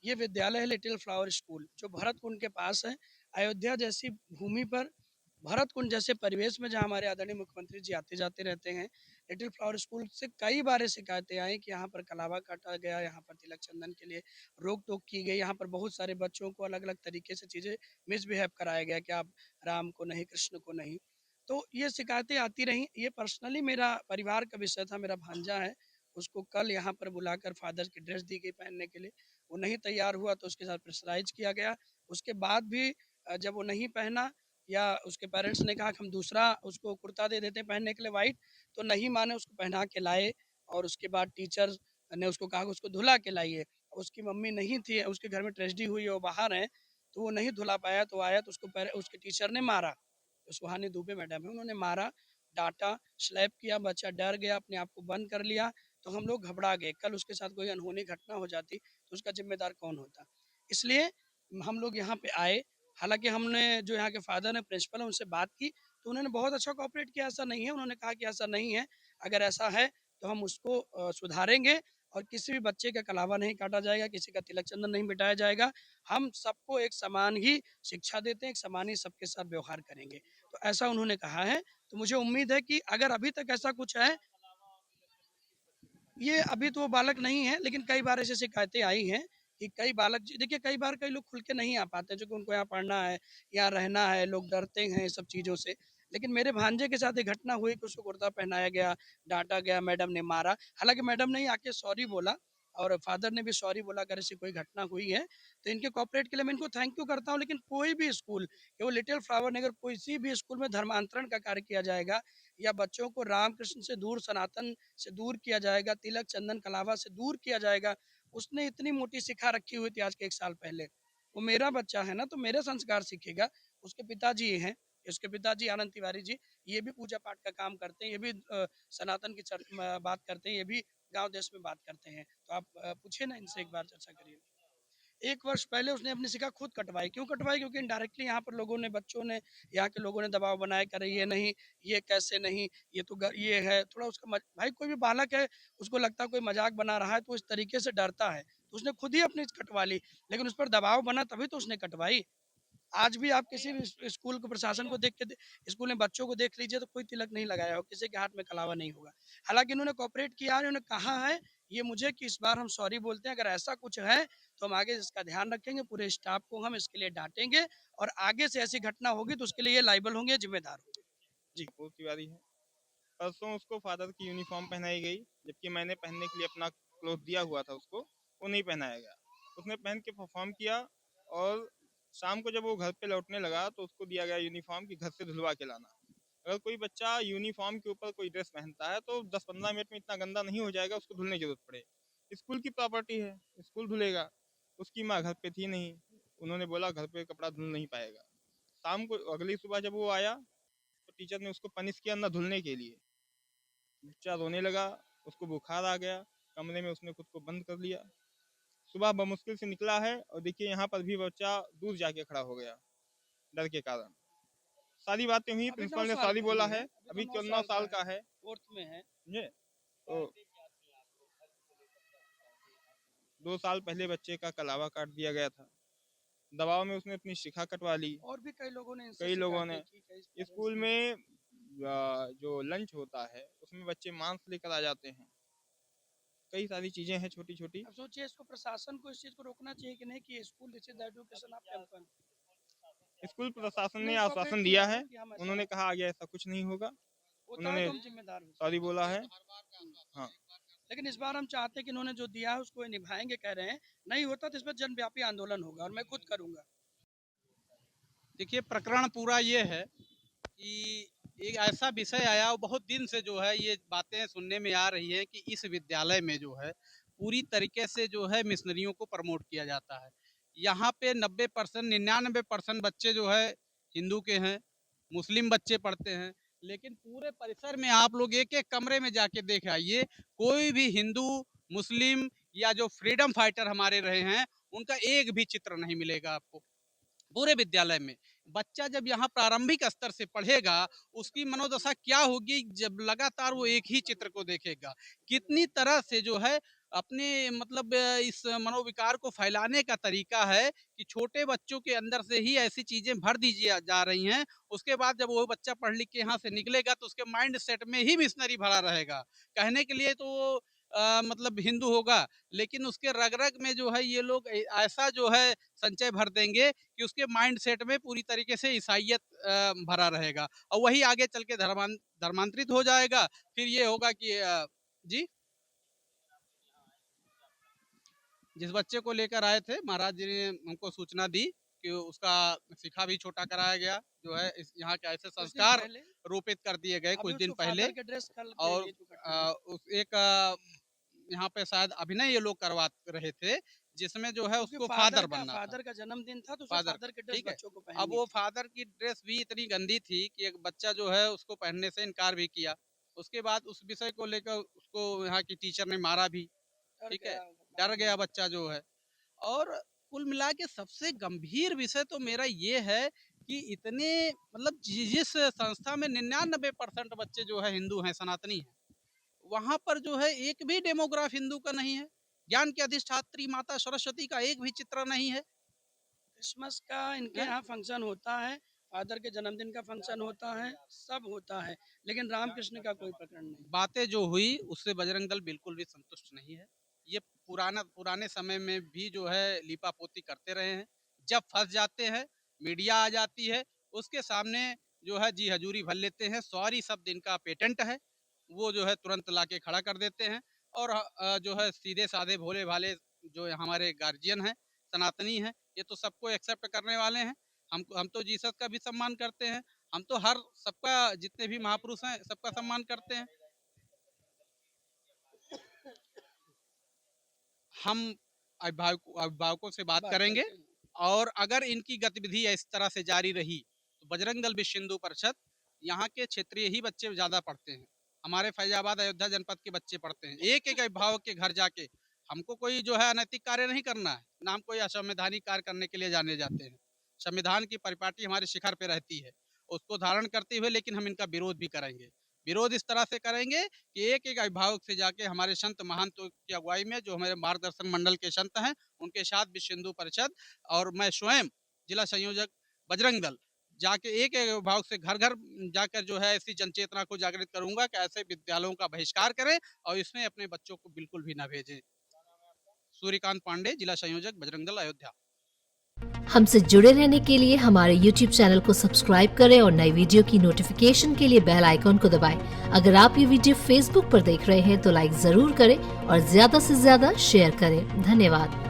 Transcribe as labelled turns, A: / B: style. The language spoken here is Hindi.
A: ये विद्यालय है लिटिल फ्लावर स्कूल, जो भरत कुंड के पास है। अयोध्या जैसी भूमि पर, भरत कुंड जैसे परिवेश में, जहाँ हमारे आदरणीय मुख्यमंत्री जी आते जाते रहते हैं, लिटिल फ्लावर स्कूल से कई बार शिकायतें आई कि यहाँ पर कलावा काटा गया, यहाँ पर तिलक चंदन के लिए रोक टोक की गई, यहाँ पर बहुत सारे बच्चों को अलग अलग तरीके से चीज़ें मिसबिहेव कराया गया कि आप राम को नहीं, कृष्ण को नहीं। तो ये शिकायतें आती रहीं। ये पर्सनली मेरा परिवार का विषय था। मेरा भांजा है, उसको कल यहाँ पर बुलाकर फादर की ड्रेस दी गई पहनने के लिए। वो नहीं तैयार हुआ तो उसके साथ प्रेशराइज किया गया। उसके बाद भी जब वो नहीं पहना, या उसके पेरेंट्स ने कहा कि हम दूसरा उसको कुर्ता दे देते हैं पहनने के लिए वाइट, तो नहीं माने, उसको पहना के लाए। और उसके बाद टीचर ने उसको कहा कि उसको धुला के लाइए। उसकी मम्मी नहीं थी, उसके घर में ट्रेजेडी हुई है, वो बाहर हैं, तो वो नहीं धुला पाया। तो आया तो उसको उसके टीचर ने मारा। सुहानी दुबे मैडम है, उन्होंने मारा, डांटा, स्लैप किया। बच्चा डर गया, अपने आप को बंद कर लिया। तो हम लोग घबरा गए, कल उसके साथ कोई अनहोनी घटना हो जाती तो उसका जिम्मेदार कौन होता। इसलिए हम लोग यहाँ पे आए। हालांकि हमने, जो यहाँ के फादर हैं, प्रिंसिपल हैं, उनसे बात की तो उन्होंने बहुत अच्छा कोऑपरेट किया। ऐसा नहीं है, उन्होंने कहा कि ऐसा नहीं है, अगर ऐसा है तो हम उसको सुधारेंगे, और किसी भी बच्चे का कलावा नहीं काटा जाएगा, किसी का तिलक चंदन नहीं मिटाया जाएगा। हम सबको एक समान ही शिक्षा देते हैं, एक समान ही सबके साथ व्यवहार करेंगे। तो ऐसा उन्होंने कहा है। तो मुझे उम्मीद है कि अगर अभी तक ऐसा कुछ है, ये अभी तो वो बालक नहीं है, लेकिन कई बार ऐसी शिकायतें आई हैं कि कई बालक, देखिए कई बार कई लोग खुल के नहीं आ पाते, जो कि उनको यहाँ पढ़ना है, यहाँ रहना है, लोग डरते हैं ये सब चीज़ों से। लेकिन मेरे भांजे के साथ एक घटना हुई कि उसको कुर्ता पहनाया गया, डांटा गया, मैडम ने मारा। हालांकि मैडम ने ही आके सॉरी बोला, और फादर ने भी सॉरी बोला अगर ऐसी कोई घटना हुई है। तो इनके कॉपरेट के लिए मैं इनको थैंक यू करता हूँ। लेकिन कोई भी स्कूल, कि वो लिटिल फ्लावर नहीं, अगर किसी भी स्कूल में धर्मांतरण का कार्य किया जाएगा, या बच्चों को रामकृष्ण से दूर, सनातन से दूर किया जाएगा, तिलक चंदन कलावा से दूर किया जाएगा। उसने इतनी मोटी शिखा रखी हुई थी आज के 1 साल पहले। वो मेरा बच्चा है ना, तो मेरे संस्कार सीखेगा। उसके पिताजी ये हैं, उसके पिताजी आनंद तिवारी जी, ये भी पूजा पाठ का काम करते हैं, ये भी सनातन की बात करते हैं, ये भी गांव देश में बात करते हैं। तो आप पूछिए ना इनसे, एक बार चर्चा करिए। 1 वर्ष पहले उसने अपनी शिखा खुद कटवाई। क्यों कटवाई? क्योंकि इनडायरेक्टली यहाँ पर लोगों ने, बच्चों ने, यहाँ के लोगों ने दबाव बनाया, करे ये नहीं, ये कैसे नहीं, ये तो ये है थोड़ा उसका भाई कोई भी बालक है, उसको लगता है कोई मजाक बना रहा है, तो इस तरीके से डरता है, तो उसने खुद ही अपनी कटवा ली। लेकिन उस पर दबाव बना तभी तो उसने कटवाई। आज भी आप किसी भी स्कूल को, प्रशासन को देख के, स्कूल में बच्चों को देख लीजिए, तो कोई तिलक नहीं लगाया हो, किसी के हाथ में कलावा नहीं होगा। हालांकि इन्होंने कॉपरेट किया, इन्होंने कहा है ये मुझे कि इस बार हम सॉरी बोलते हैं, अगर ऐसा कुछ है तो हम आगे इसका ध्यान रखेंगे, पूरे स्टाफ को हम इसके लिए डांटेंगे, और आगे से ऐसी घटना होगी तो उसके लिए ये लाइबल होंगे, जिम्मेदार होंगे। जी।
B: तिवारी है। परसों उसको फादर की यूनिफॉर्म पहनाई गई, जबकि मैंने पहनने के लिए अपना क्लोथ दिया हुआ था उसको, वो नहीं पहनाया गया। उसने पहन के परफॉर्म किया, और शाम को जब वो घर पे लौटने लगा तो उसको दिया गया यूनिफॉर्म कि घर से धुलवा के लाना। अगर कोई बच्चा यूनिफॉर्म के ऊपर कोई ड्रेस पहनता है तो 10-15 मिनट में इतना गंदा नहीं हो जाएगा उसको धुलने की जरूरत पड़े। स्कूल की प्रॉपर्टी है, स्कूल धुलेगा। उसकी माँ घर पे थी नहीं, उन्होंने बोला घर पे कपड़ा धुल नहीं पाएगा। शाम को अगली सुबह जब वो आया तो टीचर ने उसको पनिश किया ना धुलने के लिए। बच्चा रोने लगा, उसको बुखार आ गया, कमरे में उसने खुद को बंद कर लिया। सुबह बमुश्किल से निकला है, और देखिए यहाँ पर भी बच्चा दूर जाके खड़ा हो गया डर के कारण। सारी बातें हुई,
A: अभी नौ
B: प्रिंसिपल ने
A: साल
B: सॉरी
A: का ही
B: बोला
A: है,
B: है।
A: अभी तो
B: अभी
A: नौ
B: 9
A: साल का
B: साल
A: है,
B: का है।
A: फोर्थ में है।
B: ये तो 2 साल पहले बच्चे का कलावा काट दिया गया था। दबाव में उसने अपनी शिखा कटवा ली।
A: और भी कई लोगों ने इनसे
B: कई लोगों ने
A: शिकायतें की, कई पेरेंट्स
B: स्कूल
A: ने।
B: में जो लंच होता है उसमें बच्चे मांस लेकर आ जाते हैं। कई सारी चीजें हैं छोटी छोटी।
A: अब सोचिए, इसको प्रशासन को इस चीज को रोकना चाहिए कि नहीं, कि school this is the education of temple.
B: School प्रशासन ने
A: नहीं कोऑपरेट
B: आश्वासन
A: किया
B: दिया
A: है
B: है।
A: कि हम ऐसा
B: उन्होंने
A: नहीं,
B: कहा आगे ऐसा कुछ नहीं होगा।
A: होता है
B: उन्होंने
A: तो हम जिम्मेदार होंगे।
B: सॉरी बोला है। हाँ।
A: लेकिन इस बार हम चाहते हैं कि इन्होंने जो दिया है उसको ये निभाएंगे, कह रहे हैं। नहीं होता तो इस पर जनव्यापी आंदोलन होगा, और मैं खुद करूंगा।
C: देखिए, प्रकरण पूरा ये है कि एक ऐसा विषय आया, और बहुत दिन से जो है ये बातें सुनने में आ रही है कि इस विद्यालय में जो है पूरी तरीके से जो है मिशनरियों को प्रमोट किया जाता है। यहाँ पे 90% 99% बच्चे जो है हिंदू के हैं, मुस्लिम बच्चे पढ़ते हैं। लेकिन पूरे परिसर में आप लोग एक एक कमरे में जाके देख आइए, कोई भी हिंदू, मुस्लिम या जो फ्रीडम फाइटर हमारे रहे हैं, उनका एक भी चित्र नहीं मिलेगा आपको पूरे विद्यालय में। बच्चा जब यहाँ प्रारंभिक स्तर से पढ़ेगा, उसकी मनोदशा क्या होगी जब लगातार वो एक ही चित्र को देखेगा। कितनी तरह से जो है अपने मतलब इस मनोविकार को फैलाने का तरीका है कि छोटे बच्चों के अंदर से ही ऐसी चीजें भर दी जा रही हैं। उसके बाद जब वो बच्चा पढ़ लिख के यहाँ से निकलेगा तो उसके माइंड सेट में ही मिशनरी भरा रहेगा। कहने के लिए तो वो मतलब हिंदू होगा, लेकिन उसके रग-रग में जो है ये लोग ऐसा जो है संचय भर देंगे कि उसके माइंड सेट में पूरी तरीके से ईसाईयत भरा रहेगा और वही आगे चल के धर्मांतरित हो जाएगा। फिर ये होगा कि जी? जिस बच्चे को लेकर आए थे, महाराज जी ने हमको सूचना दी कि उसका शिखा भी छोटा कराया गया, जो है इस यहाँ के ऐसे संस्कार रोपित कर दिए गए कुछ दिन पहले। और यहाँ पे शायद अभिनय ये लोग करवा रहे थे, जिसमें जो है उसको फादर बनना था।
A: फादर का जन्मदिन था तो
C: फादर
A: के ड्रेस बच्चों को पहननी
C: अब वो फादर की ड्रेस भी इतनी गंदी थी कि एक बच्चा जो है उसको पहनने से इनकार भी किया। उसके बाद उस विषय को लेकर उसको यहाँ की टीचर ने मारा भी, ठीक है, डर गया बच्चा जो है। और कुल मिला के सबसे गंभीर विषय तो मेरा ये है कि इतने मतलब जिस संस्था में 99% बच्चे जो है हिंदू हैं, सनातनी हैं, वहां पर जो है एक भी डेमोग्राफ हिंदू का नहीं है। ज्ञान की अधिष्ठात्री माता सरस्वती का एक भी चित्र नहीं है।
A: क्रिसमस का इनके यहाँ फंक्शन होता है, फादर के जन्मदिन का फंक्शन होता है, सब होता है, लेकिन रामकृष्ण का कोई प्रकरण नहीं।
C: बातें जो हुई उससे बजरंग दल बिल्कुल भी संतुष्ट नहीं है। ये पुराने समय में भी जो है लीपापोती करते रहे हैं। जब फंस जाते हैं, मीडिया आ जाती है, उसके सामने जो है जी हजूरी भर लेते हैं। सॉरी शब्द इनका पेटेंट है, वो जो है तुरंत लाके खड़ा कर देते हैं। और जो है सीधे साधे भोले भाले जो हमारे गार्जियन हैं, सनातनी हैं, ये तो सबको एक्सेप्ट करने वाले हैं। हम तो जीसस का भी सम्मान करते हैं। हम तो हर सबका, जितने भी महापुरुष हैं सबका सम्मान करते हैं। हम अभिभावकों से बात करेंगे और अगर इनकी गतिविधि इस तरह से जारी रही तो बजरंग दल विश्व हिंदू परिषद, यहाँ के क्षेत्रीय ही बच्चे ज्यादा पढ़ते हैं, हमारे फैजाबाद अयोध्या जनपद के बच्चे पढ़ते हैं। एक एक अभिभावक के घर जाके, हमको कोई जो है अनैतिक कार्य नहीं करना है, ना हम कोई असंवैधानिक कार्य करने के लिए जाने जाते हैं। संविधान की परिपाटी हमारे शिखर पे रहती है, उसको धारण करते हुए लेकिन हम इनका विरोध भी करेंगे। विरोध इस तरह से करेंगे कि एक एक अभिभावक से जाके हमारे संत महंतों की अगुवाई में, जो हमारे मार्गदर्शन मंडल के संत हैं, उनके साथ विश्व हिंदू परिषद और मैं स्वयं जिला संयोजक बजरंग दल जाके एक एक अभिभावक से घर घर जाकर जो है ऐसी जनचेतना को जागृत करूंगा कि ऐसे विद्यालयों का बहिष्कार करें और इसमें अपने बच्चों को बिल्कुल भी ना भेजें। सूर्यकांत पांडे, जिला संयोजक बजरंग दल अयोध्या।
D: हमसे जुड़े रहने के लिए हमारे YouTube चैनल को सब्सक्राइब करें और नई वीडियो की नोटिफिकेशन के लिए बेल आइकॉन को दबाएं। अगर आप ये वीडियो Facebook पर देख रहे हैं तो लाइक जरूर करें और ज्यादा से ज्यादा शेयर करें। धन्यवाद।